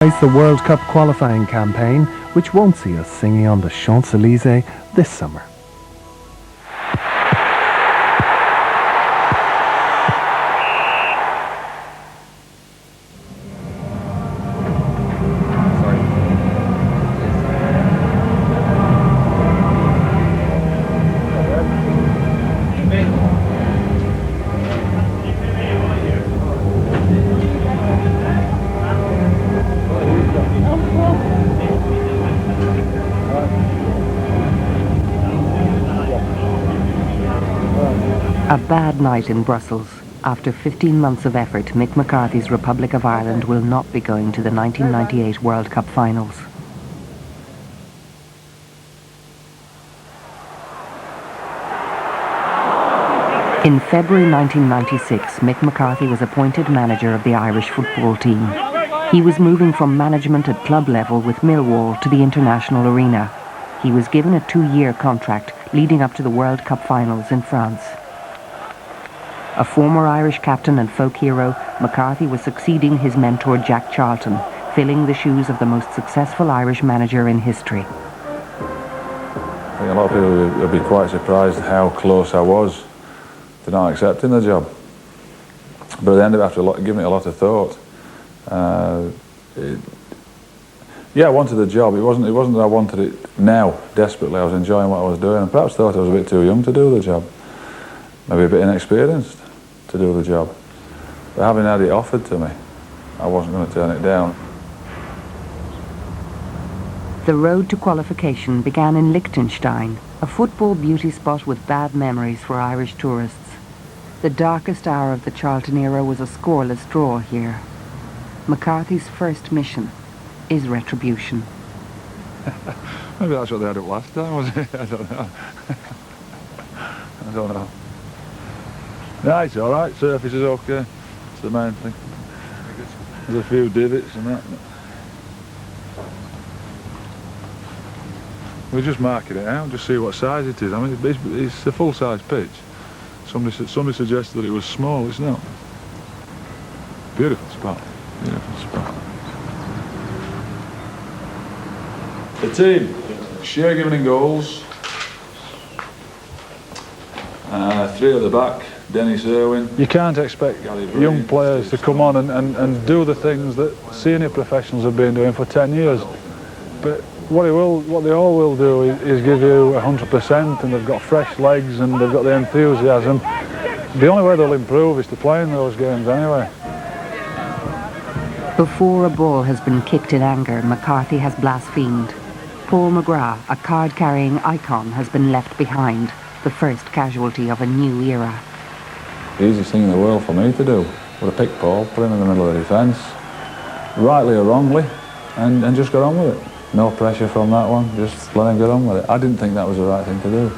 The World Cup qualifying campaign, which won't see us singing on the Champs-Élysées this summer. A bad night in Brussels. After 15 months of effort, Mick McCarthy's Republic of Ireland will not be going to the 1998 World Cup finals. In February 1996, Mick McCarthy was appointed manager of the Irish football team. He was moving from management at club level with Millwall to the international arena. He was given a 2-year contract leading up to the World Cup finals in France. A former Irish captain and folk hero, McCarthy was succeeding his mentor Jack Charlton, filling the shoes of the most successful Irish manager in history. I think a lot of people would be quite surprised how close I was to not accepting the job. But at the end of it, after giving it a lot of thought, yeah, I wanted the job. It wasn't that I wanted it now, desperately. I was enjoying what I was doing, and perhaps thought I was a bit too young to do the job. Maybe a bit inexperienced to do the job. But having had it offered to me, I wasn't going to turn it down. The road to qualification began in Liechtenstein, a football beauty spot with bad memories for Irish tourists. The darkest hour of the Charlton era was a scoreless draw here. McCarthy's first mission is retribution. Maybe that's what they had up last time, wasn't it? I don't know. I don't know. No, it's all right. Surface is okay. It's the main thing. There's a few divots and that. We're just marking it out, just see what size it is. I mean, it's a full-size pitch. Somebody suggested that it was small. It's not. Beautiful spot. Beautiful spot. The team. Shea giving in goals. 3 at the back. Dennis Irwin. You can't expect young players to come on and do the things that senior professionals have been doing for 10 years. But what they all will do is give you 100%, and they've got fresh legs and they've got the enthusiasm. The only way they'll improve is to play in those games anyway. Before a ball has been kicked in anger, McCarthy has blasphemed. Paul McGrath, a card-carrying icon, has been left behind, the first casualty of a new era. The easiest thing in the world for me to do would have picked Paul, put him in the middle of the defence, rightly or wrongly, and just got on with it. No pressure from that one, just let him get on with it. I didn't think that was the right thing to do.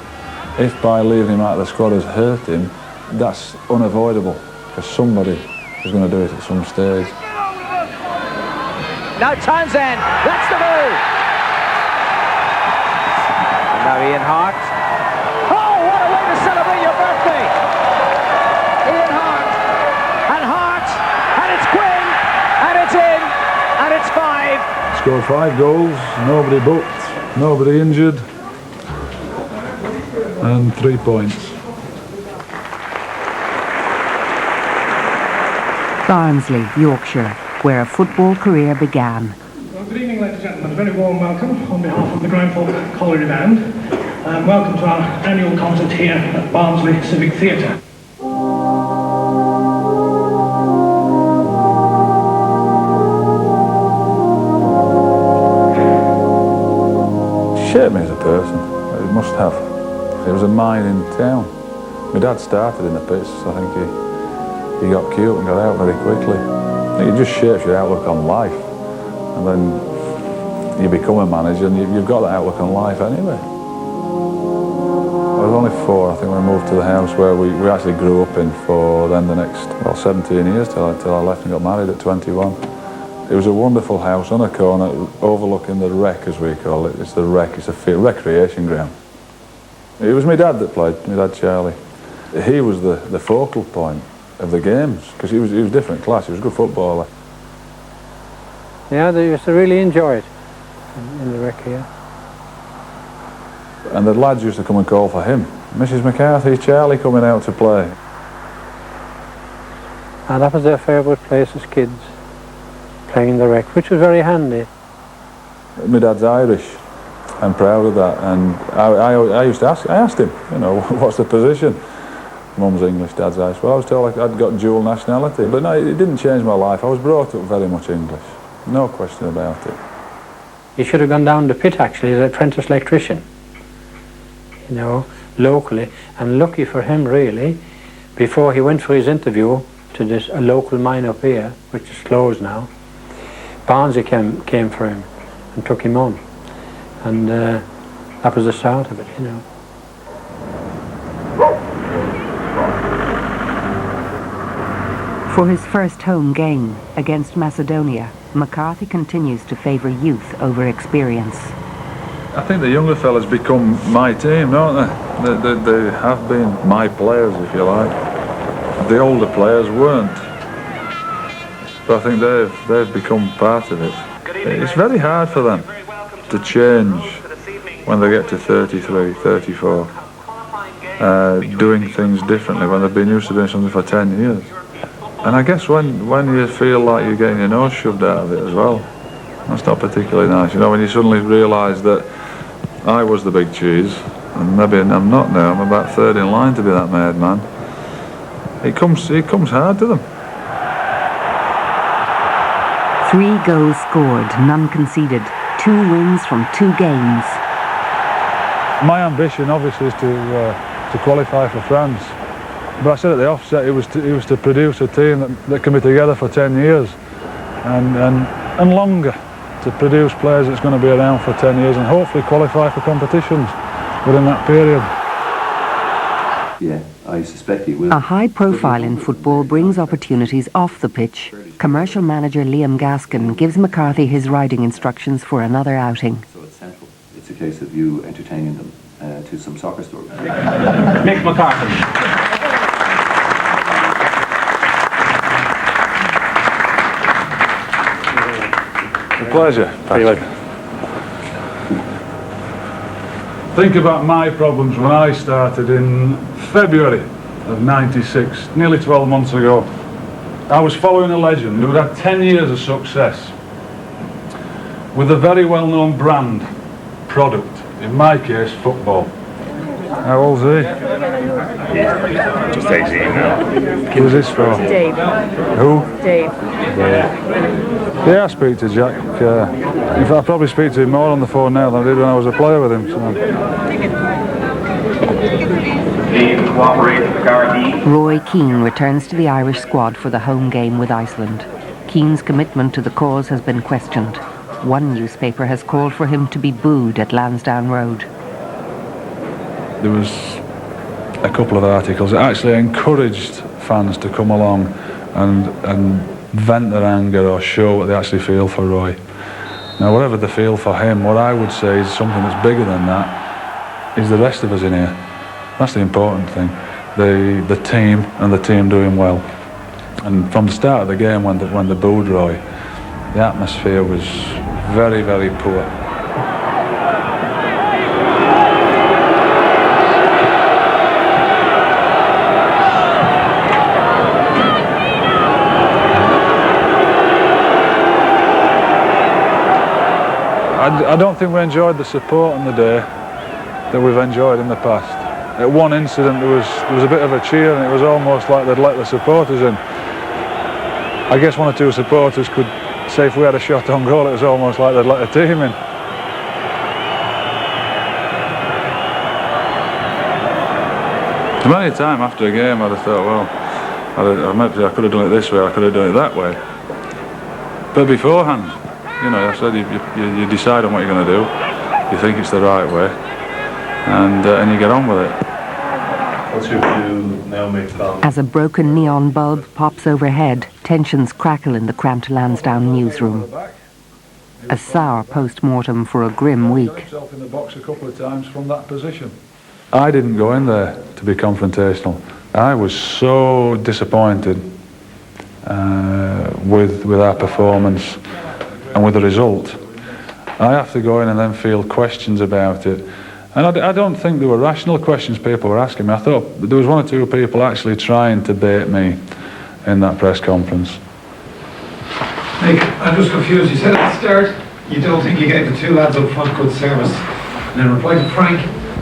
If by leaving him out of the squad has hurt him, that's unavoidable, because somebody is going to do it at some stage. Now Townsend, that's the move! And now Ian Hart. Oh, what a way to celebrate your birthday! Ian Hart, and it's Quinn, and it's in, and it's 5. Scored 5 goals, nobody booked, nobody injured, and 3 points. Barnsley, Yorkshire, where a football career began. Well, good evening, ladies and gentlemen. A very warm welcome on behalf of the Grindford Colliery Band. Welcome to our annual concert here at Barnsley Civic Theatre. Shaped me as a person. It must have. It was a mine in town. My dad started in the pits. I think he got cute and got out very quickly. I think it just shapes your outlook on life, and then you become a manager and you've got that outlook on life anyway. I was only 4, I think, when I moved to the house where we actually grew up in for then the next, 17 years till I left and got married at 21. It was a wonderful house on a corner overlooking the Wreck, as we call it. It's the Wreck, it's a recreation ground. It was my dad that played, my dad Charlie. He was the focal point of the games, because he was different class, he was a good footballer. Yeah, they used to really enjoy it in the rec here. And the lads used to come and call for him. Mrs. McCarthy, Charlie coming out to play. And that was their favourite place as kids, playing the rec, which was very handy. My dad's Irish. I'm proud of that, and I used to ask. I asked him, you know, what's the position? Mum's English, Dad's Irish. Well, I was told I'd got dual nationality, but no, it didn't change my life. I was brought up very much English, no question about it. He should have gone down the pit actually as an apprentice electrician, you know, locally, and lucky for him really, before he went for his interview to this a local mine up here, which is closed now, Barnsley came for him and took him on. And that was the start of it, you know. For his first home game against Macedonia, McCarthy continues to favour youth over experience. I think the younger fellas become my team, don't they? They have been my players, if you like. The older players weren't. But I think they've become part of it. It's very hard for them to change when they get to 33, 34, doing things differently when they've been used to doing something for 10 years. And I guess when you feel like you're getting your nose shoved out of it as well, that's not particularly nice. You know, when you suddenly realise that I was the big cheese, and maybe I'm not now, I'm about third in line to be that mad man, it comes hard to them. 3 goals scored, none conceded. 2 wins from 2 games. My ambition, obviously, is to qualify for France. But I said at the offset, it was to produce a team that can be together for 10 years and longer, to produce players that's going to be around for 10 years and hopefully qualify for competitions within that period. Yeah, I suspect he will. A high profile in football brings opportunities off the pitch. Commercial manager Liam Gaskin gives McCarthy his riding instructions for another outing. So it's central. It's a case of you entertaining them to some soccer stories. Mick McCarthy. A pleasure, Patrick. Think about my problems when I started in February of '96, nearly 12 months ago. I was following a legend who had 10 years of success with a very well-known brand product, in my case, football. How old's he? Just 18 now. Who's this for? Dave. Who? Dave. Yeah, I speak to Jack. In fact, I probably speak to him more on the phone now than I did when I was a player with him. So. Roy Keane returns to the Irish squad for the home game with Iceland. Keane's commitment to the cause has been questioned. One newspaper has called for him to be booed at Lansdowne Road. There was a couple of articles that actually encouraged fans to come along and vent their anger or show what they actually feel for Roy. Now, whatever they feel for him, what I would say is something that's bigger than that is the rest of us in here. That's the important thing. The team and the team doing well. And from the start of the game, when they booed Roy, the atmosphere was very, very poor. I don't think we enjoyed the support on the day that we've enjoyed in the past. At one incident there was a bit of a cheer and it was almost like they'd let the supporters in. I guess one or two supporters could say if we had a shot on goal it was almost like they'd let a team in. Many a time after a game I'd have thought, well, maybe I could have done it this way, I could have done it that way. But beforehand, you know, I said you decide on what you're going to do, you think it's the right way, and you get on with it. What's your view now, Mick? As a broken neon bulb pops overhead, tensions crackle in the cramped Lansdowne newsroom. A sour post-mortem for a grim week. Himself in the box a couple of times from that position. I didn't go in there to be confrontational. I was so disappointed with our performance. and with the result, I have to go in and then field questions about it. And I don't think there were rational questions people were asking me. I thought there was one or two people actually trying to bait me in that press conference. Mick, I'm just confused. You said at the start you don't think you gave the two lads up front good service. And in reply to Frank,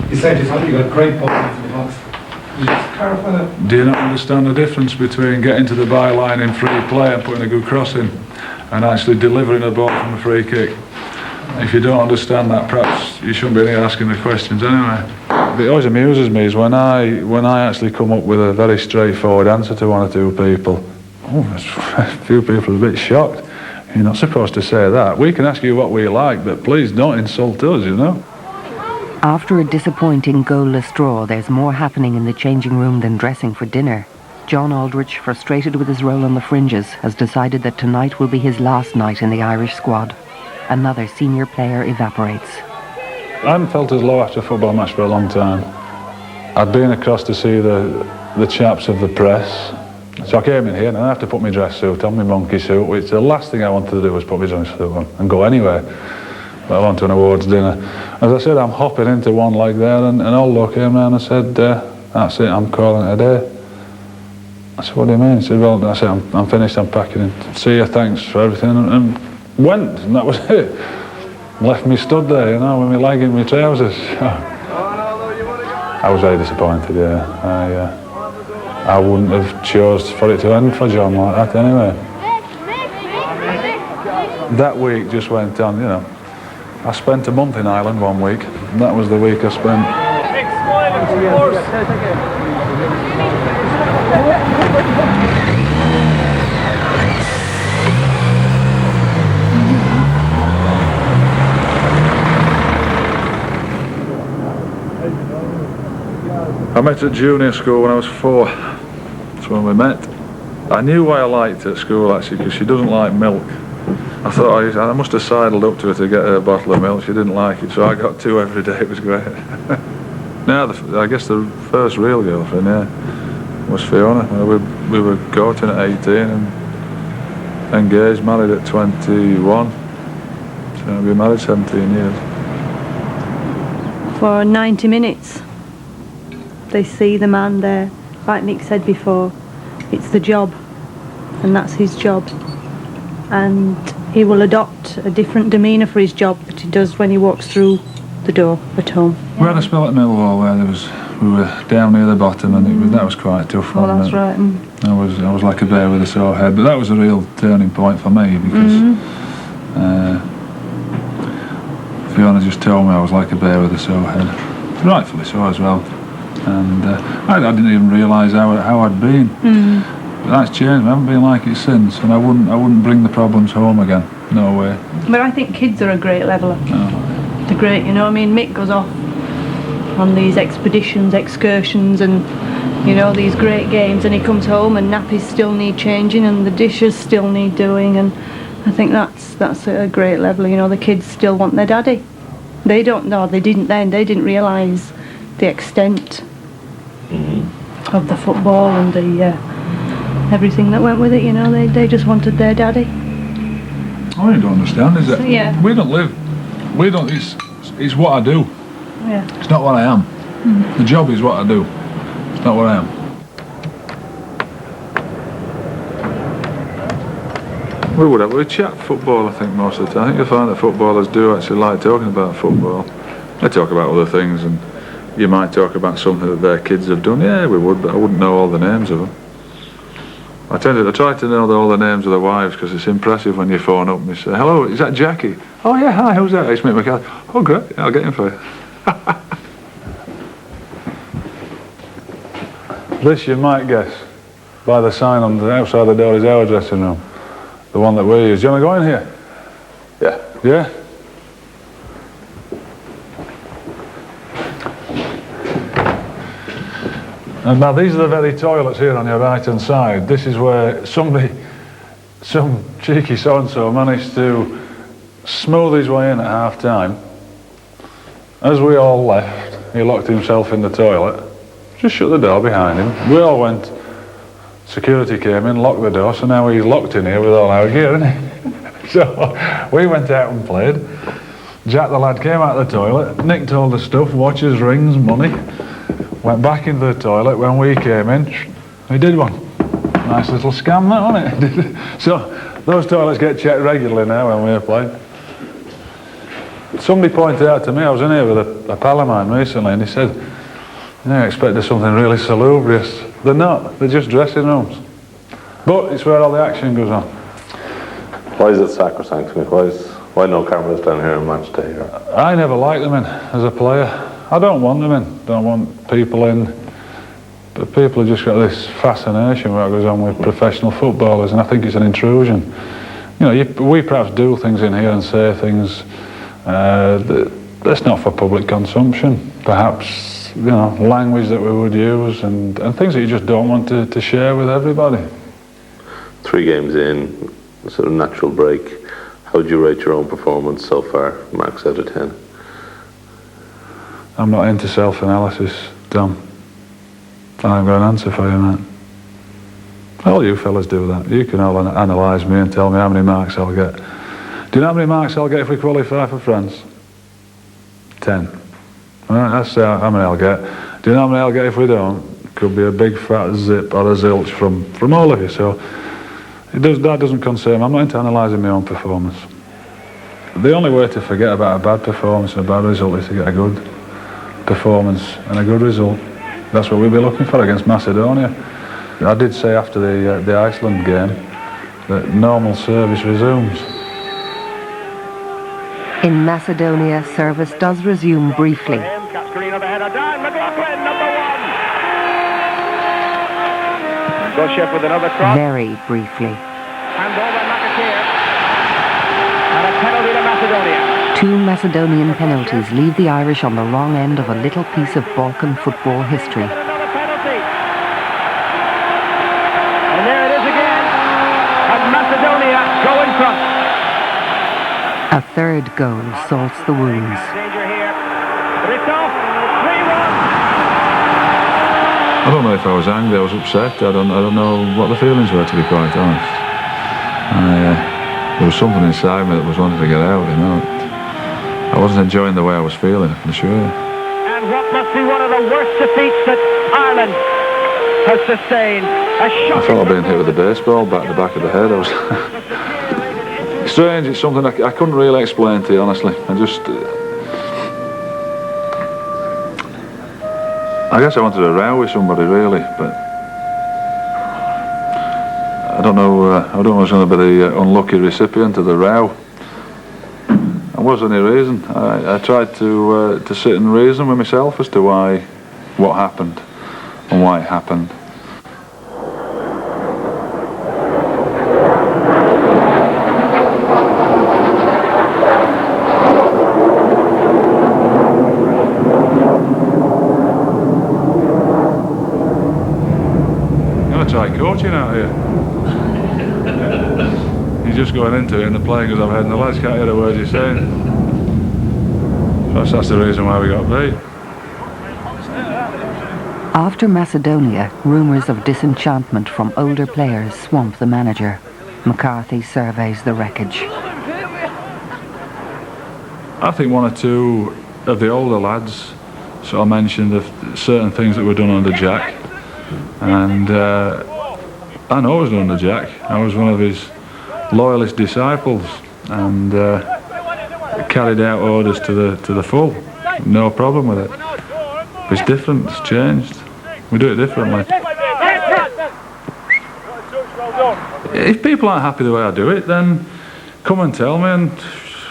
you said you thought you got great ball into the box. Can you just clarify that? Do you not understand the difference between getting to the byline in free play and putting a good cross in and actually delivering a ball from a free kick? If you don't understand that, perhaps you shouldn't be here asking the questions anyway. It always amuses me is when I actually come up with a very straightforward answer to one or two people, a few people are a bit shocked. You're not supposed to say that. We can ask you what we like, but please don't insult us, you know. After a disappointing goalless draw, there's more happening in the changing room than dressing for dinner. John Aldrich, frustrated with his role on the fringes, has decided that tonight will be his last night in the Irish squad. Another senior player evaporates. I hadn't felt as low after a football match for a long time. I'd been across to see the chaps of the press. So I came in here and I have to put my dress suit on, my monkey suit, which the last thing I wanted to do was put my dress suit on and go anywhere, let alone to an awards dinner. As I said, I'm hopping into one like that, and Aldo came round and said, that's it, I'm calling it a day. I said, what do you mean? He said, well, I said, I'm finished, I'm packing it. See you, thanks for everything, and went, and that was it. Left me stood there, you know, with my leg in my trousers. I was very disappointed, yeah. I wouldn't have chose for it to end for John like that anyway. That week just went on, you know. I spent a month in Ireland one week, and that was the week I spent. I met at junior school when I was 4. That's when we met. I knew why I liked her at school actually, because she doesn't like milk. I thought I must have sidled up to her to get her a bottle of milk. She didn't like it, so I got 2 every day. It was great. Now, I guess the first real girlfriend, was Fiona. We were courting at 18 and engaged, married at 21. So we've been married 17 years. For 90 minutes. They see the man there, like Mick said before, it's the job, and that's his job. And he will adopt a different demeanour for his job that he does when he walks through the door at home. We had a spell at Millwall where we were down near the bottom, and that was quite tough. Oh, that's right. I was like a bear with a sore head, but that was a real turning point for me because Fiona just told me I was like a bear with a sore head, rightfully so as well. And I didn't even realise how I'd been. But that's changed. I haven't been like it since, and I wouldn't bring the problems home again. No way. But I think kids are a great leveller. No. They're great, you know. I mean, Mick goes off on these expeditions, excursions, and you know, these great games, and he comes home and nappies still need changing, and the dishes still need doing, and I think that's a great leveller. You know, the kids still want their daddy. They don't know. They didn't then. They didn't realise the extent of the football and the everything that went with it, you know. They just wanted their daddy. Oh, you don't understand, is it? So, yeah. We don't, it's what I do. Yeah. It's not what I am. The job is what I do. It's not what I am. We chat football, I think, most of the time. I think you'll find that footballers do actually like talking about football. They talk about other things, and you might talk about something that their kids have done. Yeah, we would, but I wouldn't know all the names of them. I try to know all the names of the wives because it's impressive when you phone up and you say, hello, is that Jackie? Oh yeah, hi, who's that? It's Mick McCarthy. Oh great, yeah, I'll get him for you. This you might guess by the sign on the outside the door is our dressing room. The one that we use. Do you want to go in here? Yeah. Yeah? And now these are the very toilets here on your right hand side. This is where some cheeky so-and-so managed to smooth his way in at half time. As we all left, he locked himself in the toilet, just shut the door behind him. We all went, security came in, locked the door, so now he's locked in here with all our gear, isn't he? So we went out and played. Jack the lad came out of the toilet, nicked all the stuff, watches, rings, money, went back into the toilet. When we came in, he did one. Nice little scam that, wasn't it? So those toilets get checked regularly now when we're playing. Somebody pointed out to me, I was in here with a pal of mine recently, and he said, I expected something really salubrious. They're not, they're just dressing rooms. But it's where all the action goes on. Why is it sacrosanct, Mick? Why no cameras down here on match day? I never liked them in as a player. I don't want them in. Don't want people in. But people have just got this fascination with what goes on with professional footballers, and I think it's an intrusion. You know, we perhaps do things in here and say things that's not for public consumption. Perhaps, you know, language that we would use and things that you just don't want to share with everybody. 3 games in, sort of natural break. How would you rate your own performance so far, marks out of 10? I'm not into self-analysis, Dom. I haven't got an answer for you, man. All you fellas do that. You can all analyse me and tell me how many marks I'll get. Do you know how many marks I'll get if we qualify for France? 10. All right, that's how many I'll get. Do you know how many I'll get if we don't? Could be a big fat zip or a zilch from all of you. So that doesn't concern me. I'm not into analysing my own performance. The only way to forget about a bad performance and a bad result is to get a good performance and a good result. That's what we'll be looking for against Macedonia. I did say after the Iceland game that normal service resumes. In Macedonia, service does resume briefly. With another cross. Very briefly. And over McCarthy. And a penalty to Macedonia. 2 Macedonian penalties leave the Irish on the wrong end of a little piece of Balkan football history. Another penalty. And there it is again. And Macedonia go in front. A third goal salts the wounds. Danger here. It's off. 3-1. I don't know if I was angry, I was upset. I don't know what the feelings were, to be quite honest. There was something inside me that was wanting to get out, you know. I wasn't enjoying the way I was feeling, I can assure you. And what must be one of the worst defeats that Ireland has sustained. I felt like being hit with a baseball bat in the back of the head. I was strange, it's something I couldn't really explain to you, honestly. I guess I wanted a row with somebody, really, but I don't know I was going to be the unlucky recipient of the row. There wasn't any reason. I tried to sit and reason with myself as to what happened and why it happened. Try coaching out here. You're just going into it and the playing goes overhead and the lads can't hear the words you're saying. That's the reason why we got beat. After Macedonia, rumours of disenchantment from older players swamp the manager. McCarthy surveys the wreckage. I think 1 or 2 of the older lads sort of mentioned certain things that were done under Jack. And I know I was under Jack. I was one of his loyalist disciples and carried out orders to the full. No problem with it. It's different, it's changed. We do it differently. If people aren't happy the way I do it, then come and tell me and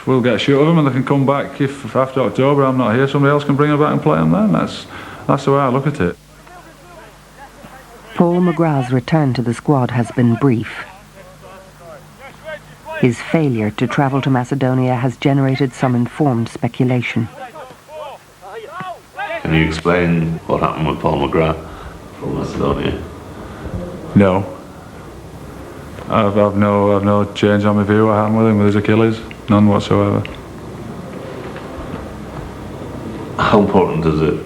we'll get shut of them and they can come back. If after October I'm not here, somebody else can bring them back and play them then. That's the way I look at it. Paul McGrath's return to the squad has been brief. His failure to travel to Macedonia has generated some informed speculation. Can you explain what happened with Paul McGrath from Macedonia? No. I've no change on my view what happened with him with his Achilles. None whatsoever. How important is it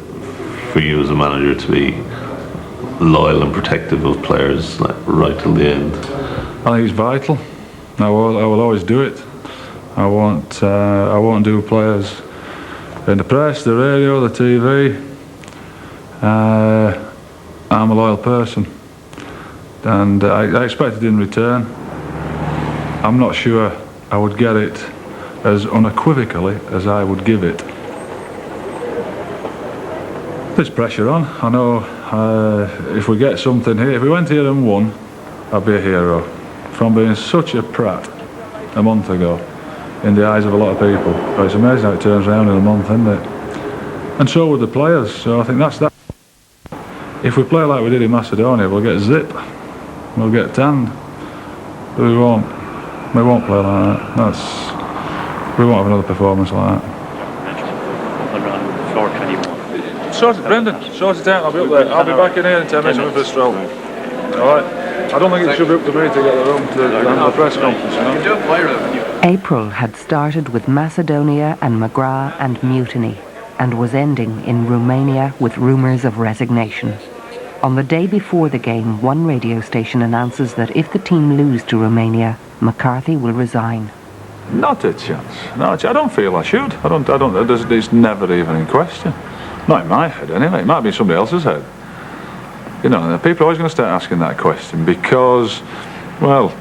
for you as a manager to be loyal and protective of players right till the end? I think it's vital. I will always do it. I won't do players in the press, the radio, the TV. I'm a loyal person, and I expect it in return. I'm not sure I would get it as unequivocally as I would give it. There's pressure on. I know if we get something here, if we went here and won, I'd be a hero. From being such a prat a month ago, in the eyes of a lot of people. But it's amazing how it turns around in a month, isn't it? And so would the players. So I think that's that. If we play like we did in Macedonia, we'll get zip. We'll get tanned. But we won't play like that. We won't have another performance like that. Sort it, Brendan. Sort it out. I'll be up there. I'll be back in here in 10 minutes. I'm in for a stroll. All right. I don't think it should be up to me to get the room to handle the press conference. You know? April had started with Macedonia and McGrath and mutiny, and was ending in Romania with rumours of resignation. On the day before the game, one radio station announces that if the team lose to Romania, McCarthy will resign. Not a chance. No, I don't feel I should. It's never even in question. Not in my head, anyway. It might be in somebody else's head. You know, people are always going to start asking that question because, well,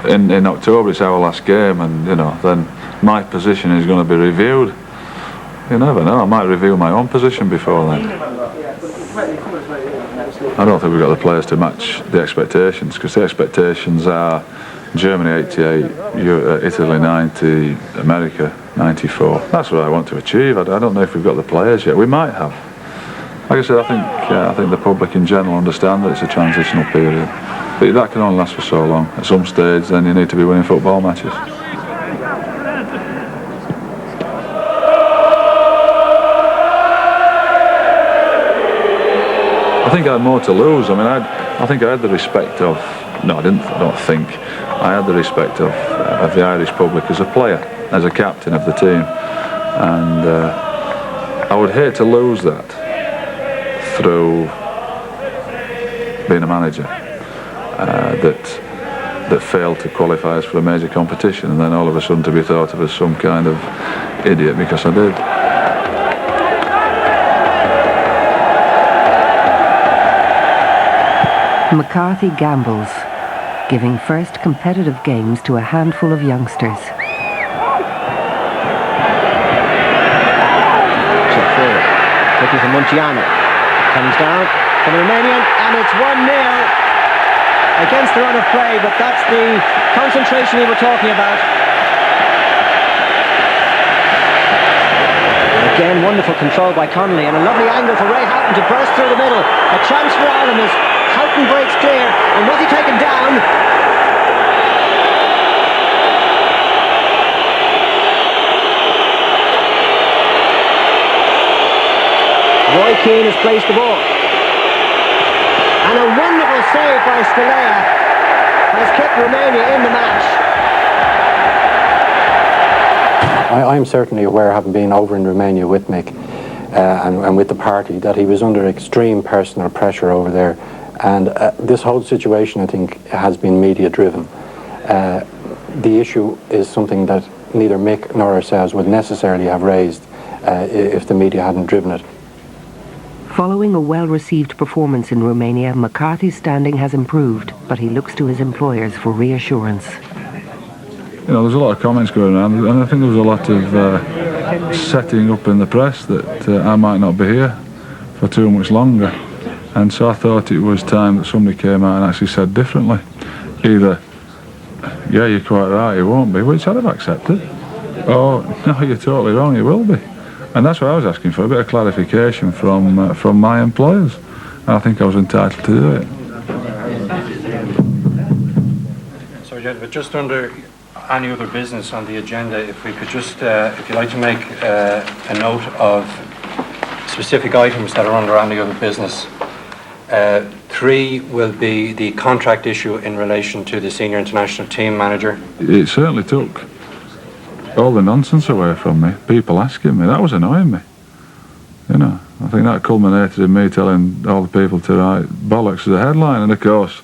in October it's our last game, and you know, then my position is going to be reviewed. You never know. I might review my own position before then. I don't think we've got the players to match the expectations, because the expectations are Germany 88, Italy 90, America 94. That's what I want to achieve. I don't know if we've got the players yet. We might have. Like I said, I think the public in general understand that it's a transitional period. But that can only last for so long. At some stage, then you need to be winning football matches. I think I had more to lose. I mean, I think I had the respect of... No, I didn't. I don't think. I had the respect of the Irish public as a player, as a captain of the team, and I would hate to lose that through being a manager that failed to qualify us for a major competition, and then all of a sudden to be thought of as some kind of idiot because I did. McCarthy gambles, giving first competitive games to a handful of youngsters. Looking for Muntiano. Comes down for the Romanian, and it's 1-0 against the run of play, but that's the concentration we were talking about. Again, wonderful control by Connolly, and a lovely angle for Ray Houghton to burst through the middle. A chance for Ireland as Houghton breaks clear, and was he taken down? Roy Keane has placed the ball. And a wonderful save by Stelea has kept Romania in the match. I'm certainly aware, having been over in Romania with Mick and with the party, that he was under extreme personal pressure over there. And this whole situation, I think, has been media driven. The issue is something that neither Mick nor ourselves would necessarily have raised if the media hadn't driven it. Following a well-received performance in Romania, McCarthy's standing has improved, but he looks to his employers for reassurance. You know, there's a lot of comments going around, and I think there was a lot of setting up in the press that I might not be here for too much longer. And so I thought it was time that somebody came out and actually said differently. Either, yeah, you're quite right, you won't be, which I'd have accepted, or, no, you're totally wrong, you will be. And that's what I was asking for, a bit of clarification from my employers. And I think I was entitled to do it. Sorry, but just under any other business on the agenda, if we could just, if you'd like to make a note of specific items that are under any other business. 3 will be the contract issue in relation to the senior international team manager. It certainly took all the nonsense away from me, people asking me. That was annoying me. You know, I think that culminated in me telling all the people to write bollocks as a headline. And of course,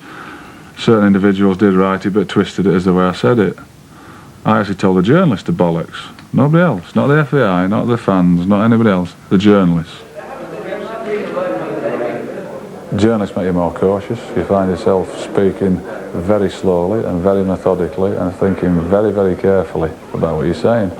certain individuals did write it but twisted it as the way I said it. I actually told the journalist to bollocks. Nobody else. Not the FAI, not the fans, not anybody else. The journalists. Journalists make you more cautious. You find yourself speaking very slowly and very methodically and thinking very, very carefully about what you're saying.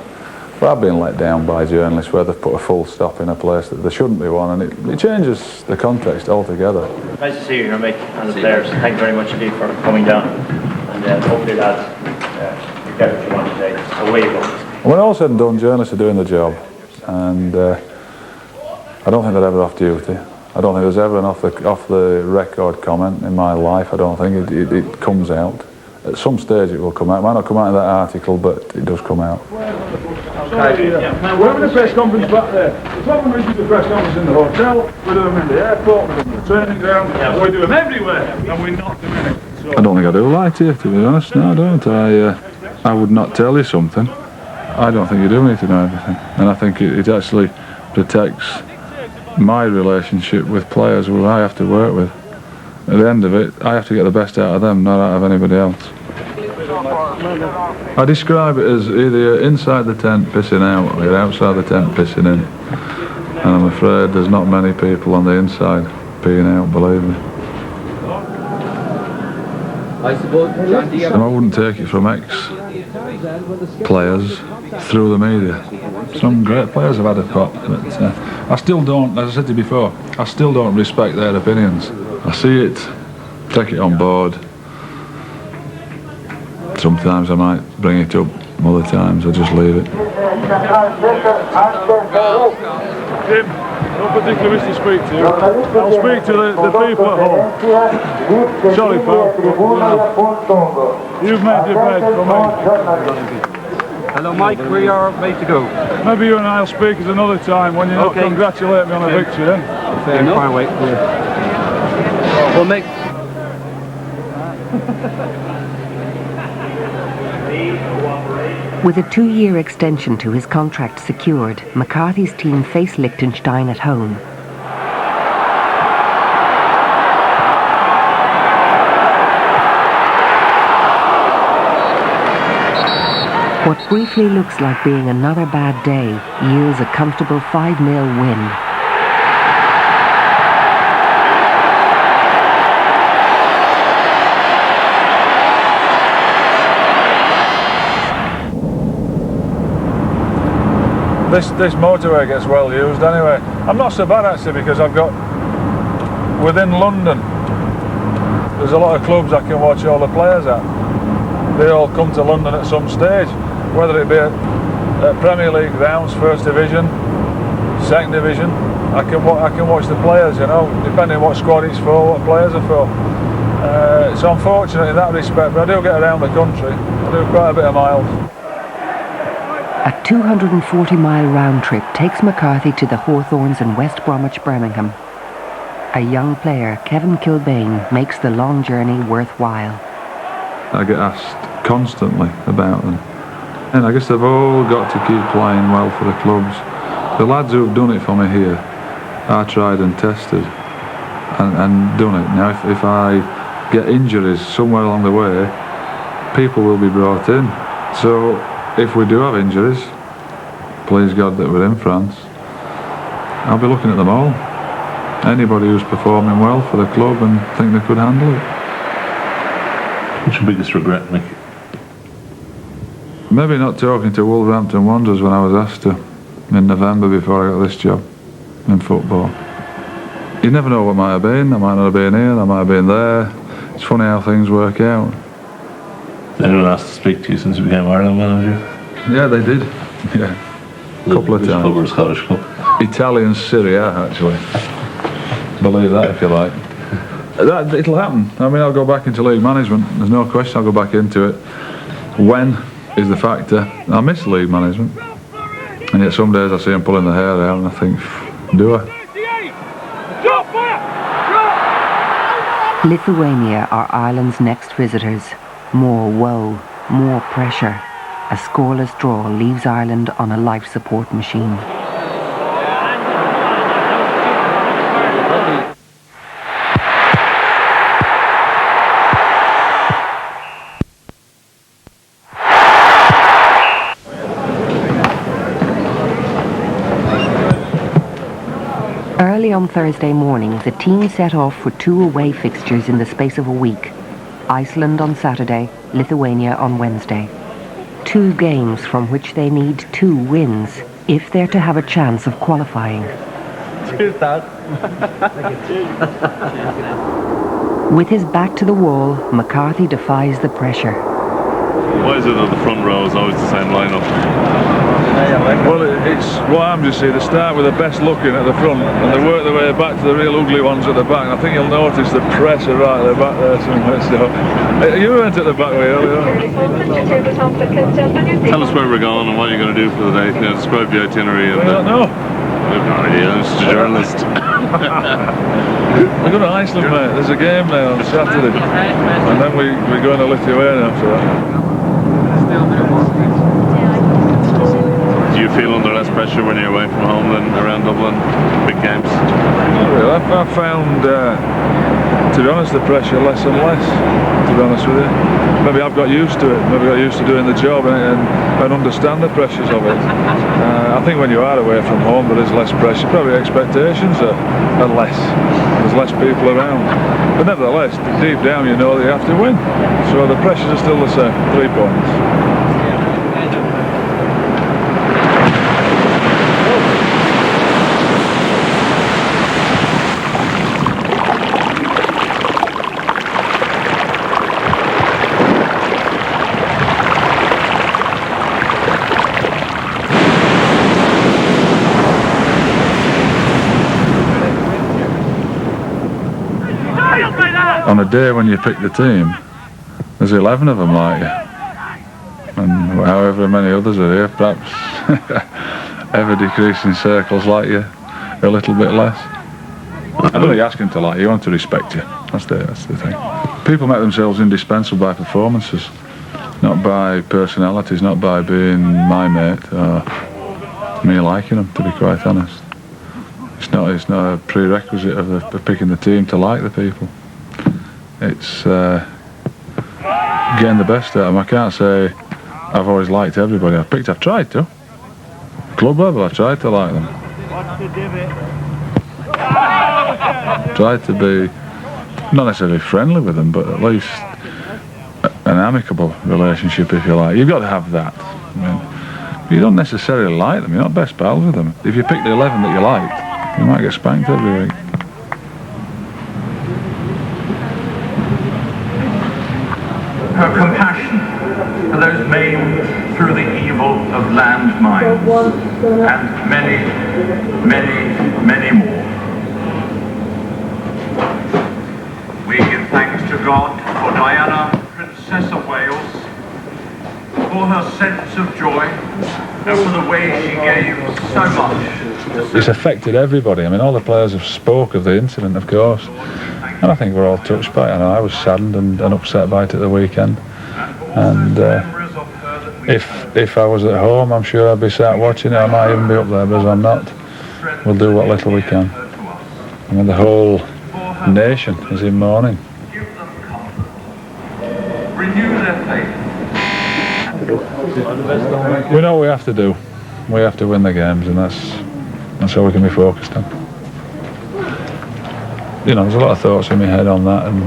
But I've been let down by journalists where they've put a full stop in a place that there shouldn't be one, and it changes the context altogether. Nice to see you here, Mick, and the players. Thank you very much indeed for coming down. And hopefully, lads, you get what you want today. Away you go. When all said and done, journalists are doing the job, and I don't think they're ever off duty. I don't think there's ever an off the record comment in my life. I don't think it comes out. At some stage it will come out. It might not come out in that article, but it does come out. We're having a press conference back there. The problem is the press conference in the hotel, we do them in the airport, we do them in the training ground, we do them everywhere, and we're not doing it. So I don't think I do lie to you, to be honest. No, I don't. I would not tell you something. I don't think you do need to know everything. And I think it actually protects my relationship with players who I have to work with. At the end of it, I have to get the best out of them, not out of anybody else. I describe it as either you're inside the tent pissing out or you're outside the tent pissing in. And I'm afraid there's not many people on the inside peeing out, believe me. And I wouldn't take it from ex-players through the media. Some great players have had a pop, but I still don't, as I said to you before, I still don't respect their opinions. I see it, take it on board. Sometimes I might bring it up, other times I just leave it. Jim, don't particularly wish to speak to you. I'll speak to the people at home. Sorry, pal. You've made your bed for me. Hello, Mike, we are ready to go. Maybe you and I'll speak at another time when you not congratulate me on a victory then. Fair enough. Fine, wait. Well, Mick. With a 2-year extension to his contract secured, McCarthy's team face Liechtenstein at home. What briefly looks like being another bad day yields a comfortable 5-0 win. This motorway gets well used anyway. I'm not so bad actually because I've got, within London, there's a lot of clubs I can watch all the players at. They all come to London at some stage, whether it be at Premier League grounds, First Division, Second Division. I can watch the players, you know, depending on what squad it's for, what players are for. So I'm fortunate in that respect, but I do get around the country. I do quite a bit of miles. A 240-mile round trip takes McCarthy to the Hawthorns in West Bromwich, Birmingham. A young player, Kevin Kilbane, makes the long journey worthwhile. I get asked constantly about them. And I guess they've all got to keep playing well for the clubs. The lads who have done it for me here are tried and tested and done it. Now if I get injuries somewhere along the way, people will be brought in. So if we do have injuries, please God that we're in France, I'll be looking at them all. Anybody who's performing well for the club and think they could handle it. What's your biggest regret, Mick? Maybe not talking to Wolverhampton Wanderers when I was asked to in November before I got this job in football. You never know what might have been. I might not have been here, I might have been there. It's funny how things work out. Has anyone asked to speak to you since you became Ireland manager? Yeah, they did. Yeah, a couple of times. Club or Scottish club? Italian Serie A, actually. Believe that if you like. It'll happen. I mean, I'll go back into league management. There's no question I'll go back into it. When is the factor. I miss league management. And yet some days I see them pulling the hair out and I think, do I? Lithuania are Ireland's next visitors. More woe, more pressure. A scoreless draw leaves Ireland on a life support machine. Early on Thursday morning, the team set off for 2 away fixtures in the space of a week. Iceland on Saturday, Lithuania on Wednesday. 2 games from which they need 2 wins if they're to have a chance of qualifying. With his back to the wall, McCarthy defies the pressure. Why is it that the front row is always the same lineup? Well, it's what I'm just saying. They start with the best looking at the front, and they work their way back to the real ugly ones at the back. And I think you'll notice the pressure right at the back there somewhere. So, you weren't at the back way earlier. Tell us where we're going and what you're going to do for the day. You know, describe the itinerary. I don't know. I have no idea. I'm just a journalist. We're going to Iceland, mate. There's a game there on Saturday, and then we're going to Lithuania after that. Do you feel under less pressure when you're away from home than around Dublin? Big games? Well, I've found, to be honest, the pressure less and less, to be honest with you. Maybe I've got used to it. Maybe I got used to doing the job and understand the pressures of it. I think when you are away from home, there is less pressure. Probably expectations are less. There's less people around. But nevertheless, deep down you know that you have to win. So the pressures are still the same, 3 points. On a day when you pick the team, there's 11 of them like you, and however many others are here, perhaps ever decreasing circles like you, a little bit less. I don't think you ask him to like you, you want to respect you. That's the thing. People make themselves indispensable by performances, not by personalities, not by being my mate or me liking them, to be quite honest. It's not a prerequisite of picking the team to like the people. It's getting the best out of them. I can't say I've always liked everybody I've tried to. Club level, I tried to like them. Tried to be, not necessarily friendly with them, but at least an amicable relationship, if you like. You've got to have that. I mean, you don't necessarily like them, you're not best pals with them. If you pick the 11 that you like, you might get spanked every week. Her compassion for those maimed through the evil of landmines, and many, many, many more. We give thanks to God for Diana, Princess of Wales, for her sense of joy, and for the way she gave so much. It's affected everybody. I mean, all the players have spoke of the incident, of course. And I think we're all touched by it. I know I was saddened and upset by it at the weekend. And if I was at home, I'm sure I'd be sat watching it. I might even be up there, but as I'm not, we'll do what little we can. I mean, the whole nation is in mourning. Renew their faith. We know what we have to do. We have to win the games, and that's all we can be focused on. You know, there's a lot of thoughts in my head on that, and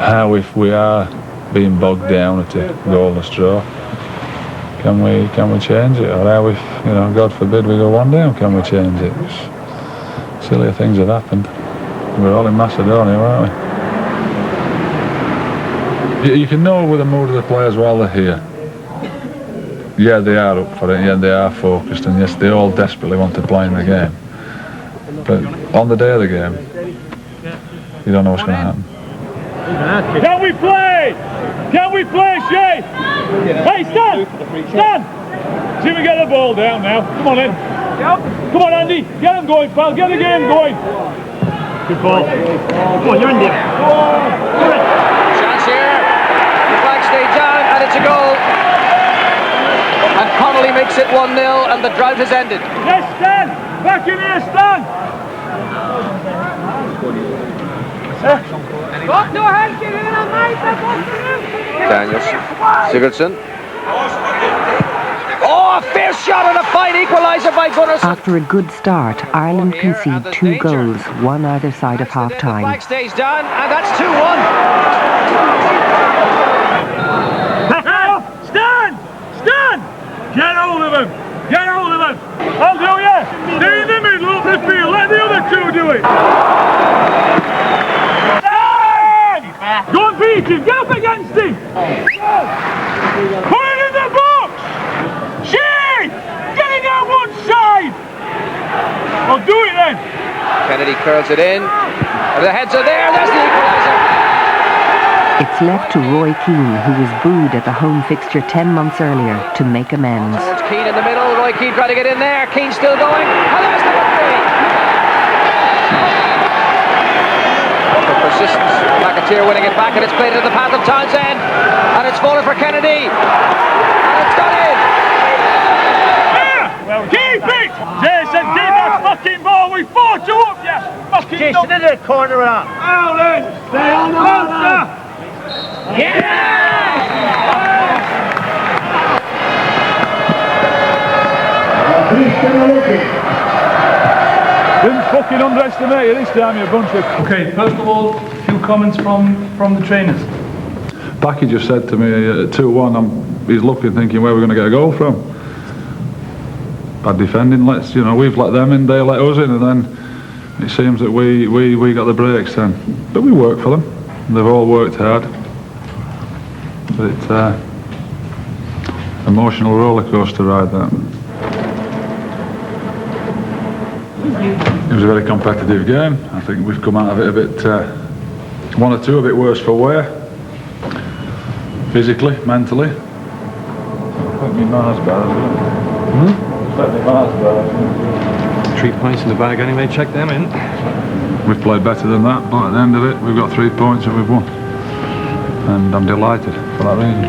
how, if we are being bogged down at a goalless draw, can we change it? Or how, if, you know, God forbid we go 1 down, can we change it? Sillier things have happened. We're all in Macedonia, aren't we? You can know with the mood of the players while they're here. Yeah, they are up for it, yeah, they are focused, and yes, they all desperately want to play in the game. But on the day of the game, you don't know what's going to happen. Can we play? Can we play, Shay? Hey, Stan! Stan! See if we get the ball down now. Come on in. Come on, Andy. Get him going, pal. Get the game going. Good ball. Come on, you're in there. Chance here. The flag stayed down, and it's a goal. And Connolly makes it 1-0, and the drought has ended. Yes, Stan! Back in here, Stan! Daniels, Sigurdsson. Oh, a fierce shot and a fine equaliser by Gunnarsson. After a good start, Ireland concede 2 goals, one either side of half-time. The flag stays down, and that's 2-1. Stand! Stand! Get hold of him! Get hold of him! I'll do ya! Stay in the middle of the field, let the other two do it! Stand! Go and beat him, get up against him! Put it in the box! Shea! Get it down one side! I'll do it then! Kennedy curls it in. The heads are there, there's the equaliser. It's left to Roy Keane, who was booed at the home fixture 10 months earlier, to make amends. Towards Keane in the middle, Roy Keane trying to get in there, Keane still going, and there's the victory! For persistence, McAteer winning it back, and it's played into the path of Townsend, and it's fallen for Kennedy, and it's got in! Keep it! Jason, keep that fucking ball, we fought you up, you fucking Jason, in the corner up. Out then! Stay on the monster! Didn't fucking underestimate you this time, you bunch of... Okay, first of all, a few comments from the trainers. Backy just said to me at 2-1, he's looking, thinking where we're going to get a goal from. Bad defending, we've let them in, they let us in, and then it seems that we got the breaks then. But we worked for them. They've all worked hard. But it's emotional roller coaster ride, that. It was a very competitive game. I think we've come out of it a bit, one or two a bit worse for wear. Physically, mentally. I think my man's bad, isn't it? 3 points in the bag anyway, check them in. We've played better than that, but at the end of it, we've got 3 points and we've won. And I'm delighted for that reason.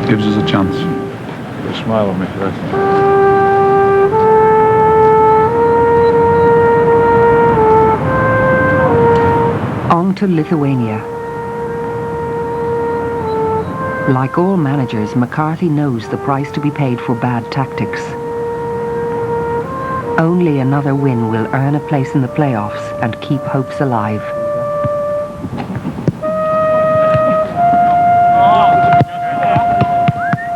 It gives us a chance. Put a smile on my face. On to Lithuania. Like all managers, McCarthy knows the price to be paid for bad tactics. Only another win will earn a place in the playoffs and keep hopes alive.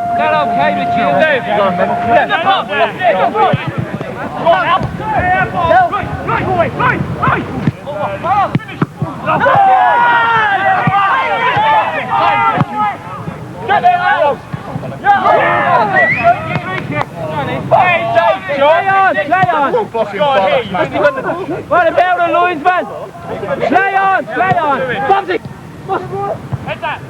Is that okay with you, Dave? Play on! What about the linesman? Play on! Bumsy! Head that!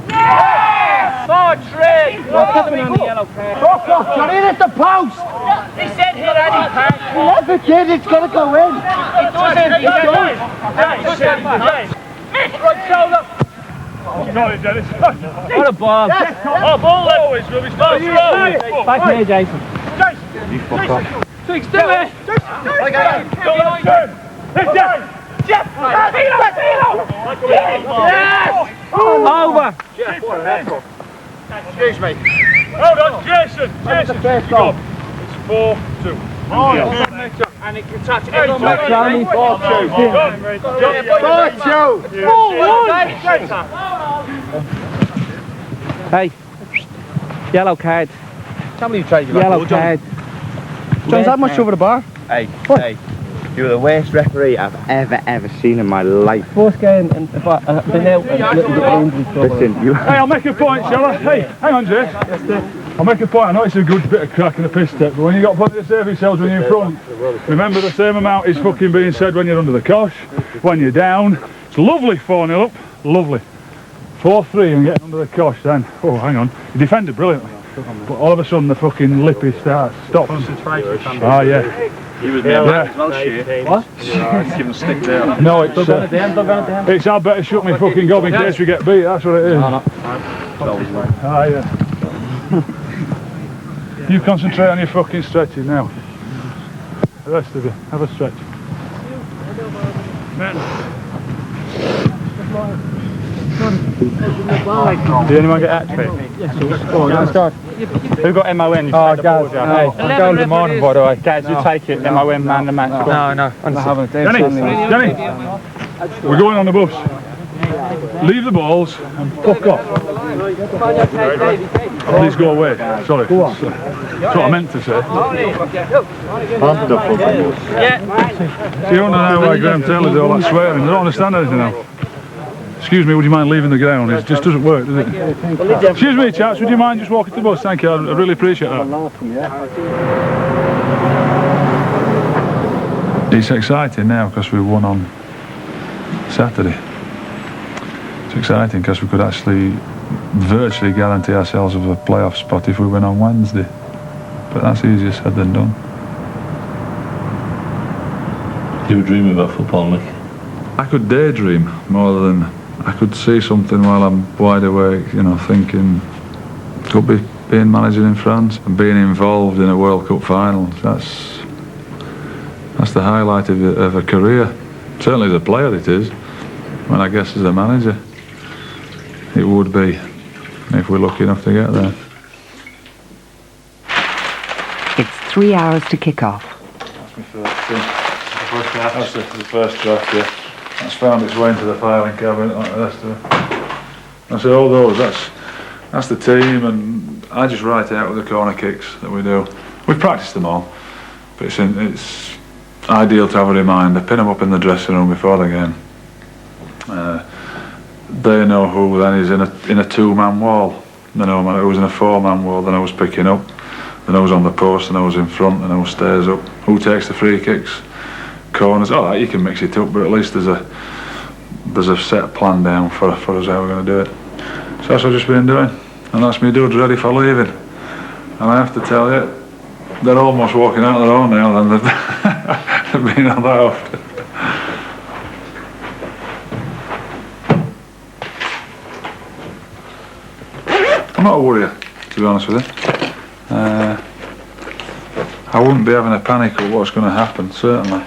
Yes! Oh, Trey! What's happening on the yellow card? Fuck off, Johnny, it's the post! He said hit any pass. He never did, it's got to go in. It doesn't, he said right shoulder. Got it, Dennis. What a ball. Yes. Oh, ball always rubbish. Back here, Jason. You fuck off. Six, do it! Jeff! Over! Excuse me. Hold on, Jason. Jason, it's 4-2. And it can touch everyone. 4-2. Hey, yellow card. Somebody tried you. Yellow card. John's that much over the bar? Hey, hey, you're the worst referee I've ever seen in my life. First game, and I've been out and little bit of injury trouble. Listen, you... Hey, I'll make a point, shall I? Hey, hang on, Jay. I'll make a point. I know it's a good bit of crack and a piss step, but when you got plenty of service cells when you're in front, remember the same amount is fucking being said when you're under the cosh, when you're down. It's lovely 4-0 up, lovely. 4-3 and getting under the cosh then. Oh, hang on. You defended brilliantly. But all of a sudden the fucking lippy stops. Ah, yeah. He was there. Well, shit. What? Give him a stick there. No, it's I better shut my fucking gob in case we get beat, that's what it is. Ah, yeah. You concentrate on your fucking stretching now. The rest of you, have a stretch. Men. Did anyone get hat trick? Yes. Go on, let's start. Who got MON? Oh, Gaz. Hey, goal of the morning, by the way. Gaz, you take it. MON man the match. No. Danny, we're going on the bus. Leave the balls and fuck off. Please go away. Sorry. Go on. That's what I meant to say. See, you don't know why Graham Taylor's all that swearing. They don't understand anything now. Excuse me, would you mind leaving the ground? It just doesn't work, does it? Excuse me, chaps, would you mind just walking to the bus? Thank you, I really appreciate that. It's exciting now because we won on Saturday. It's exciting because we could actually virtually guarantee ourselves of a playoff spot if we win on Wednesday. But that's easier said than done. You were dreaming about football, Mick? I could daydream more than I could see something while I'm wide awake, you know, thinking could be being manager in France and being involved in a World Cup final. That's the highlight of a career. Certainly as a player it is, and I guess as a manager it would be if we're lucky enough to get there. It's 3 hours to kick off. That's my first draft. That's the first draft, yeah. That's found its way into the filing cabinet like the rest of it. I say all those, that's the team, and I just write out with the corner kicks that we do. We've practiced them all, but it's ideal to have a reminder, pin them up in the dressing room before the game. They know who then is in a two-man wall. They know who was in a four-man wall, then who's picking up, then who's on the post, and who's in front, and who stays up, who takes the free kicks. Corners, all right, you can mix it up, but at least there's a set plan down for us how we're going to do it. So that's what I've just been doing, and that's me dudes ready for leaving. And I have to tell you, they're almost walking out on their own now, and they've been on that often. I'm not a worrier, to be honest with you. I wouldn't be having a panic of what's going to happen, certainly.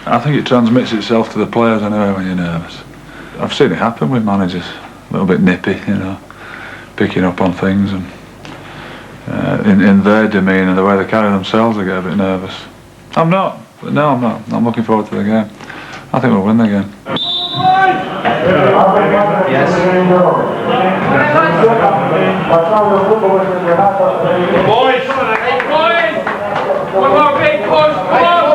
I think it transmits itself to the players anyway when you're nervous. I've seen it happen with managers, a little bit nippy, you know, picking up on things, and in their demeanour, the way they carry themselves, they get a bit nervous. I'm not, but no, I'm not. I'm looking forward to the game. I think we'll win the game. Yes. Boys! One more big push, come on!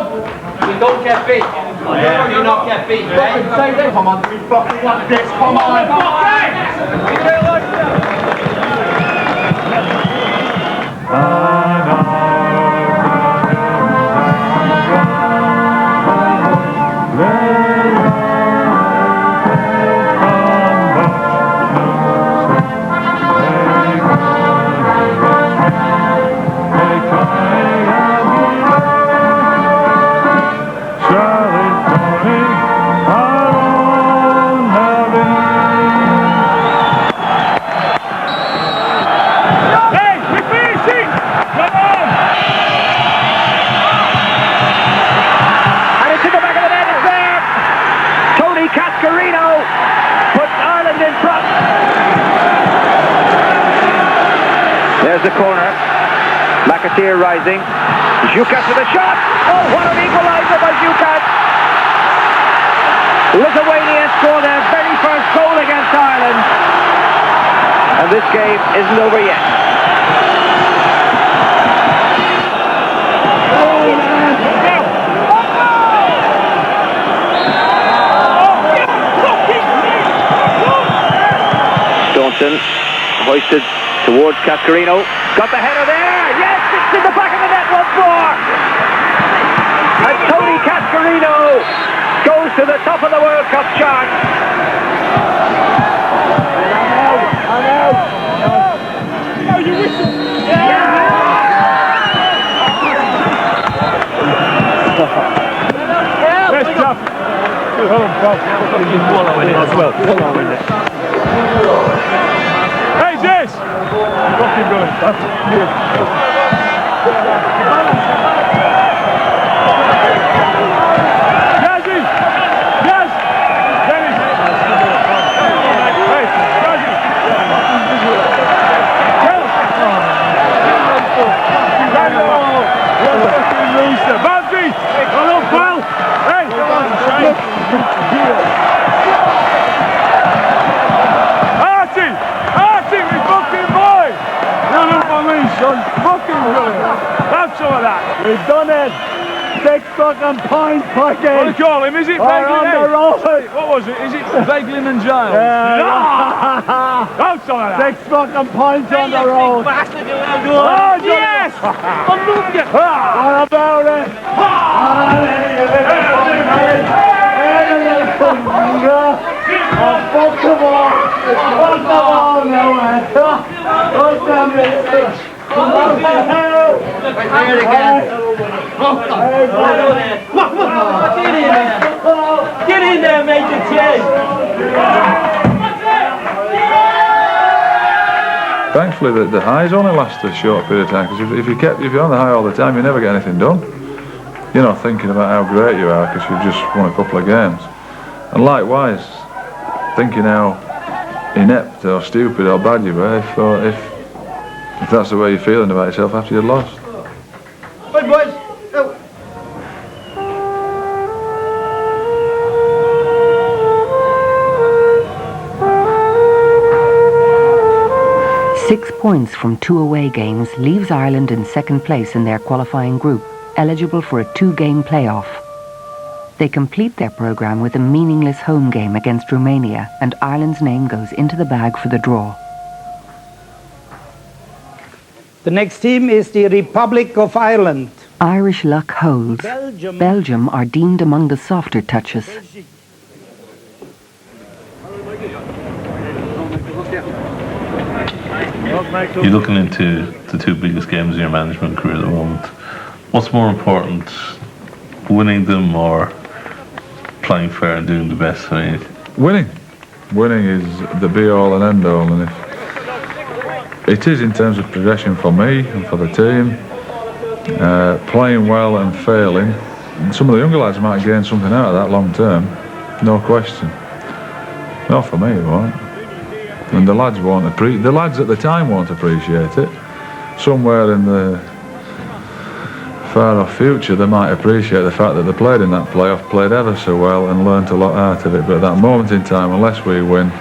You don't get beat. Yeah. You not get beat, right? Come on, we fucking want this, come on! There's the corner. McCarthy rising. Jukas with a shot. Oh, what an equaliser by Jukas. Lithuania scored their very first goal against Ireland. And this game isn't over yet. Staunton hoisted towards Cascarino. Got the header there. Yes, it's in the back of the net once more. And Tony Cascarino goes to the top of the World Cup chart. No, you whistle. That's tough. Hold on, Bob. Hey, Jess! Fucking good. Jazzy! Jazz! Dennis! Hey, Jazzy! Archie, we fucking boy! Run up on me, son. Fucking good. Have some of that. We've done it. 6 fucking points, fucking. What do you call him? Is it Beglin? What was it? Is it Beglin and Giles? Have some of that. 6 fucking points on the road. Oh, yes! I love you. What about it? Oh, fuck them all. Fuck them all now, man. Fuck them bitches. Here again. Get in there, Major T. Thankfully, the highs only last a short period of time, because if you're on the high all the time, you never get anything done. You're not thinking about how great you are because you've just won a couple of games. And likewise, thinking how inept or stupid or bad you were if that's the way you're feeling about yourself after you'd lost. Hey, boys. Oh. 6 points from 2 away games leaves Ireland in second place in their qualifying group, eligible for a 2-game playoff. They complete their programme with a meaningless home game against Romania, and Ireland's name goes into the bag for the draw. The next team is the Republic of Ireland. Irish luck holds. Belgium are deemed among the softer touches. You're looking into the 2 biggest games of your management career at the moment. What's more important, winning them or playing fair and doing the best? I mean, Winning is the be-all and end-all, and if it is in terms of progression for me and for the team, playing well and failing, some of the younger lads might gain something out of that long term, no question. Not for me, it won't. And the lads the lads at the time won't appreciate it. Somewhere in the far off future they might appreciate the fact that they played in that playoff, played ever so well and learnt a lot out of it, but at that moment in time, unless we win,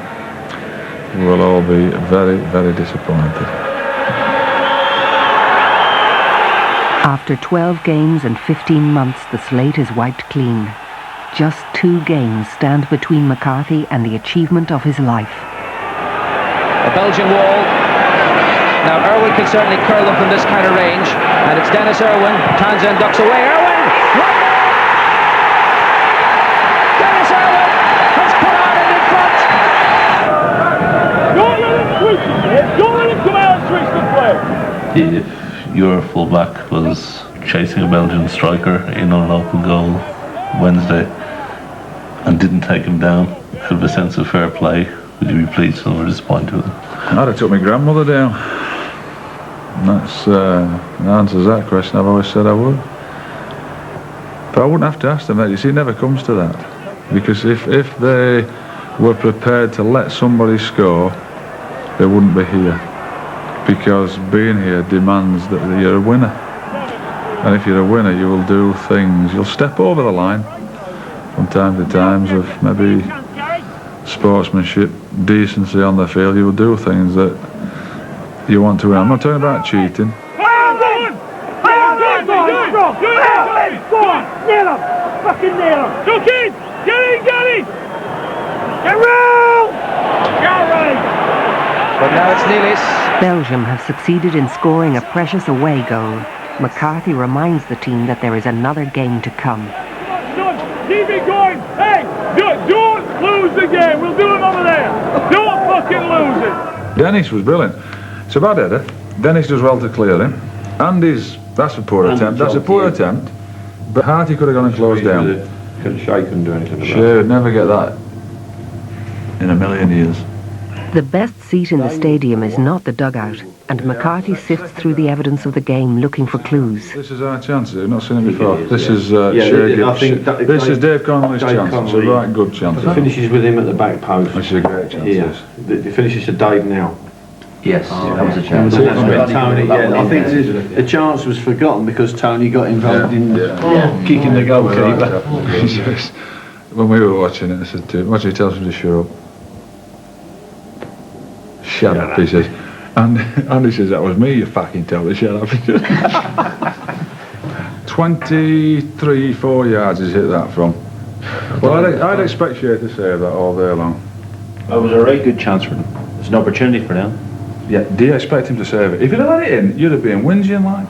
we'll all be very, very disappointed. After 12 games and 15 months, the slate is wiped clean. Just 2 games stand between McCarthy and the achievement of his life. The Belgian wall. Now Irwin can certainly curl them from this kind of range, and it's Dennis Irwin. Townsend ducks away. Irwin! Dennis Irwin has put on it in front. Don't let him switch it. Don't let him come out and switch the play. if your fullback was chasing a Belgian striker in on an open goal Wednesday and didn't take him down out of a sense of fair play, would you be pleased or disappointed with him? I'd have took my grandmother down. And that's answers that question. I've always said I would. But I wouldn't have to ask them that. You see, it never comes to that. Because if they were prepared to let somebody score, they wouldn't be here. Because being here demands that you're a winner. And if you're a winner, you will do things. You'll step over the line from time to times of maybe sportsmanship, decency on the field. You will do things that you want to win. I'm not talking about cheating. Go on, nail him! Fucking nail him! Go Keith! Get in! Get round! Get right! But now it's Nealis. Belgium have succeeded in scoring a precious away goal. McCarthy reminds the team that there is another game to come. Keep it going! Hey! Don't lose the game! We'll do it over there! Don't fucking lose it! Dennis was brilliant. It's a bad header. Dennis does well to clear him. Andy's, that's a poor attempt. That's a poor attempt. But Harty could have gone and closed down. Shay couldn't do anything about it. Shay would never get that in a million years. The best seat in the stadium is not the dugout, and McCarthy sifts through the evidence of the game looking for clues. This is our chance. I've not seen it before. This is Shay. This is Dave Connolly's chance. It's a right good chance. The finishes with him at the back post. This is a great chance. Yeah. The finishes to Dave now. Yes, that was a chance. Tony, I think the chance was forgotten because Tony got involved in kicking the goalkeeper. when we were watching it, I said to him, "What do you tell him to shut up?" Shut up, he says. And Andy says, "That was me, you fucking tell me, shut up." 23, 4 yards he's hit that from. Well, I'd expect Shea to save that all day long. It was a right good chance for them. There's an opportunity for them. Yeah, do you expect him to save it? If he'd have let it in, you'd have been whinging like.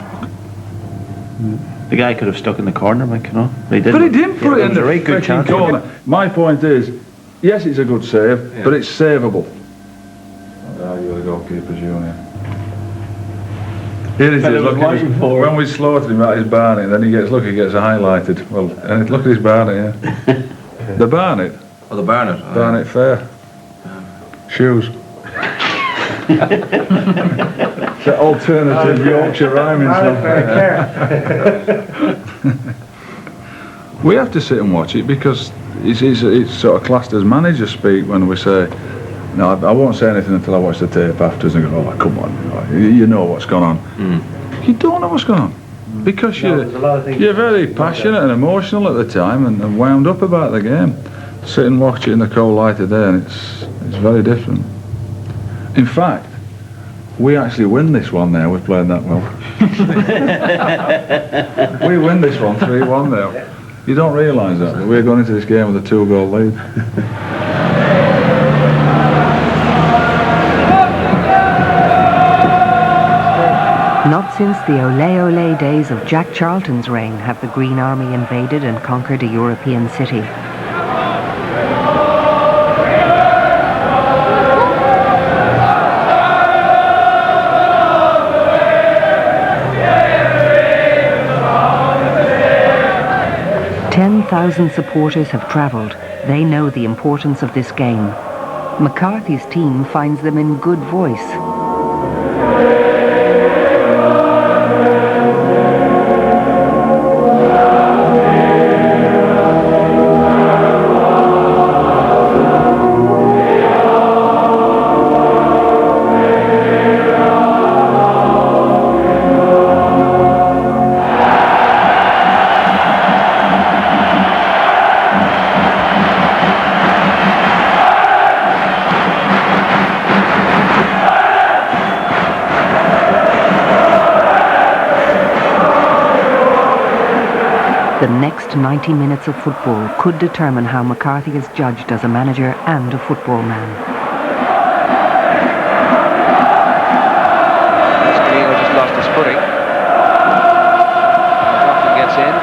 The guy could have stuck in the corner, like, you know. But he didn't put it in the right good chance. corner. My point is, yes, it's a good save, but it's savable. You're the goalkeeper, Junior. Here it is, look at his, when we slaughtered him at his Barnet, then he gets highlighted. Well, and look at his Barnet, yeah. The Barnet? Oh, the Barnet. Barnet Fair. Shoes. It's an alternative Yorkshire rhyming song. We have to sit and watch it because it's sort of classed as manager speak when we say, no, I won't say anything until I watch the tape afterwards and go, oh, come on, you know what's gone on. You don't know what's gone on because you're very passionate and emotional at the time and wound up about the game. Sit and watch it in the cold light of day and it's very different. In fact, we actually win this one now, we've played that well. We win this one 3-1 now. You don't realise that, but we're going into this game with a 2-goal lead. Not since the ole ole days of Jack Charlton's reign have the Green Army invaded and conquered a European city. Thousand supporters have travelled. They know the importance of this game. McCarthy's team finds them in good voice. The next 90 minutes of football could determine how McCarthy is judged as a manager and a football man. Cascarino just lost his footing. Hoffman gets in.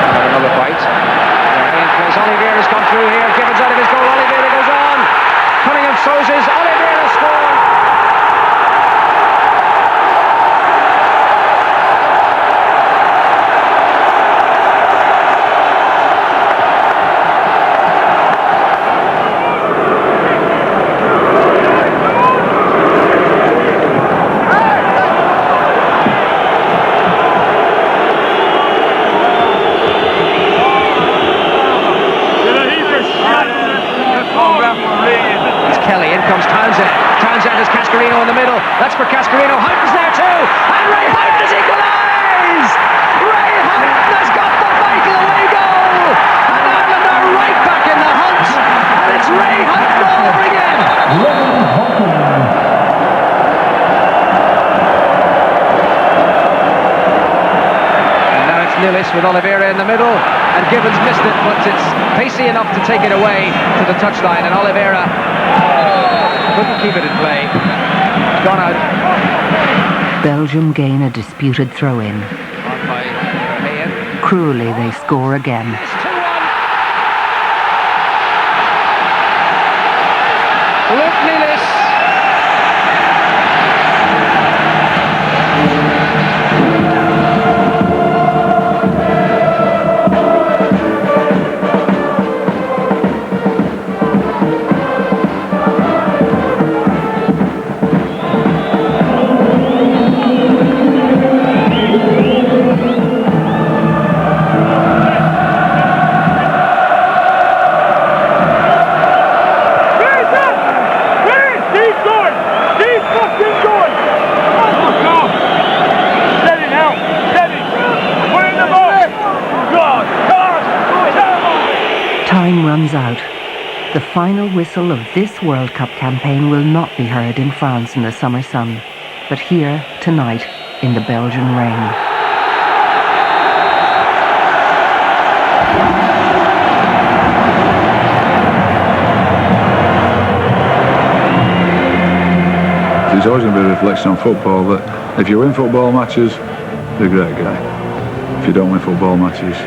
Have another bite. In place. Oliveira's gone through here. Gibbons out of his goal. Oliveira goes on. Cunningham throws his. Oliveira scores. Townsend has Cascarino in the middle. That's for Cascarino. Houghton's there too. And Ray Houghton has equalised! Ray Houghton has got the vital away goal! And Ireland are right back in the hunt. And it's Ray Houghton all over again. And now it's Lillis with Oliveira in the middle. And Gibbons missed it, but it's pacey enough to take it away to the touchline. And Oliveira couldn't keep it in play. Gone out. Belgium gain a disputed throw-in. Cruelly, they score again. Luke Lillis. runs out. The final whistle of this World Cup campaign will not be heard in France in the summer sun, but here tonight in the Belgian rain. There's always going to be a reflection on football that if you win football matches, you're a great guy. If you don't win football matches,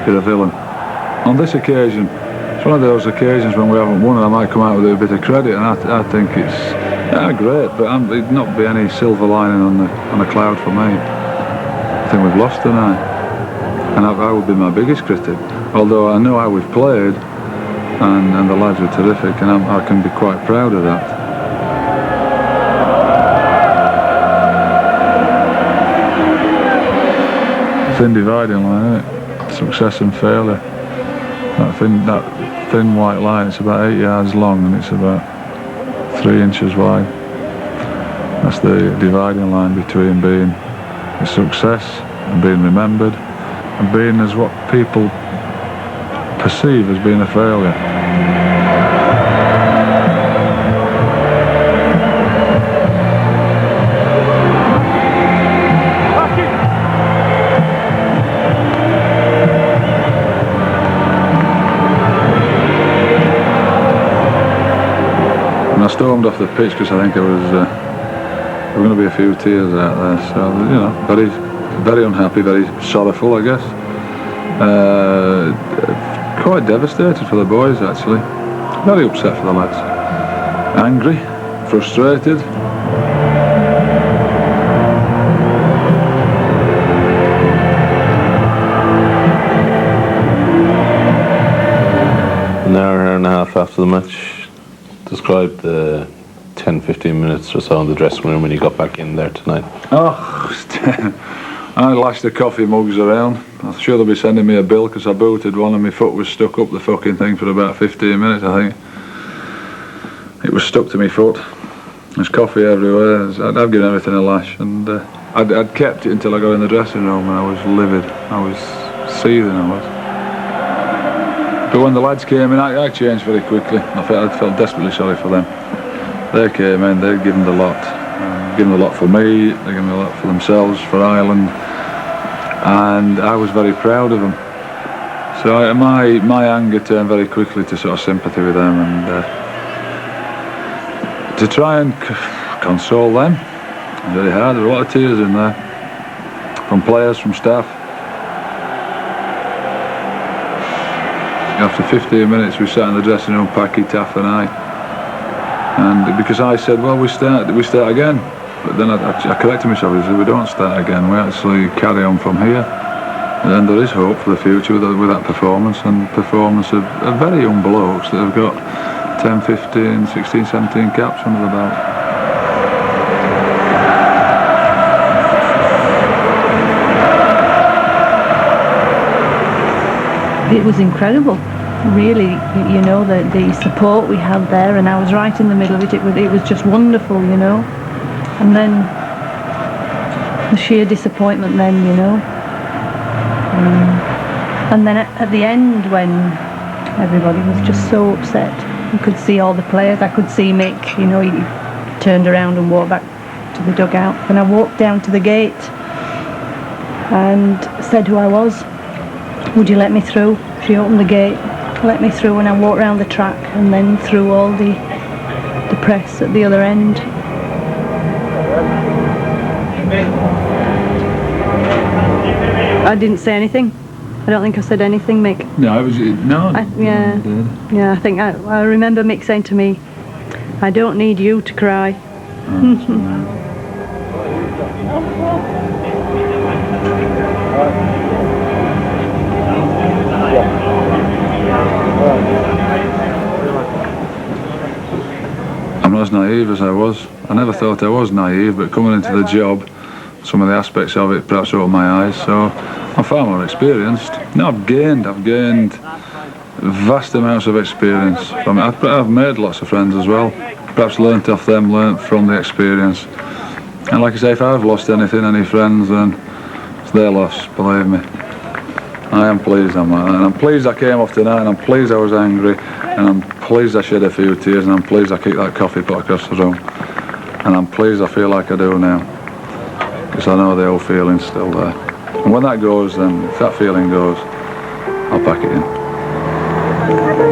you're a villain. On this occasion, it's one of those occasions when we haven't won and I might come out with a bit of credit, and I think it's great, but it'd not be any silver lining on the cloud for me. I think we've lost tonight, and I would be my biggest critic, although I know how we've played and the lads were terrific, and I can be quite proud of that. Thin dividing line, isn't it? Success and failure. That thin white line, it's about 8 yards long and it's about 3 inches wide. That's the dividing line between being a success and being remembered and being as what people perceive as being a failure. I stormed off the pitch because I think there were going to be a few tears out there, so you know, very, very unhappy, very sorrowful, I guess. Quite devastated for the boys actually, very upset for the lads, angry, frustrated. An hour and a half after the match. Describe the 10-15 minutes or so in the dressing room when you got back in there tonight. I lashed the coffee mugs around. I'm sure they'll be sending me a bill because I booted one and my foot was stuck up the fucking thing for about 15 minutes, I think. It was stuck to my foot. There's coffee everywhere. I've given everything a lash, and I'd kept it until I got in the dressing room and I was livid. I was seething, I was. But when the lads came in, I changed very quickly. I felt desperately sorry for them. They came in, they'd given the lot. Given a lot for me, they gave me a lot for themselves, for Ireland, and I was very proud of them. So my anger turned very quickly to sort of sympathy with them and to try and console them. Very hard, there were a lot of tears in there, from players, from staff. After 15 minutes we sat in the dressing room, Packy, Taff and I, and because I said, well, we start again, but then I corrected myself. I said, we don't start again, we actually carry on from here, and there is hope for the future with that performance, and performance of very young blokes that have got 10, 15, 16, 17 caps under the belt. It was incredible, really, you know, the support we had there, and I was right in the middle of it. It was just wonderful, you know. And then the sheer disappointment then, you know. And then at the end, when everybody was just so upset, you could see all the players. I could see Mick, you know, he turned around and walked back to the dugout. And I walked down to the gate and said who I was. Would you let me through? She opened the gate, let me through, and I walked round the track and then through all the press at the other end. I didn't say anything. I don't think I said anything, Mick. No, I was no. Yeah, I think I remember Mick saying to me, "I don't need you to cry." I'm not as naive as I was. I never thought I was naive, but coming into the job, some of the aspects of it perhaps opened my eyes, so I'm far more experienced. No, I've gained vast amounts of experience from it. I've made lots of friends as well, perhaps learnt off them, learnt from the experience. And like I say, if I've lost anything, any friends, then it's their loss, believe me. I am pleased, and I'm pleased I came off tonight, and I'm pleased I was angry, and I'm pleased I shed a few tears, and I'm pleased I kicked that coffee pot across the room, and I'm pleased I feel like I do now, because I know the old feeling's still there. And when that goes, then if that feeling goes, I'll pack it in.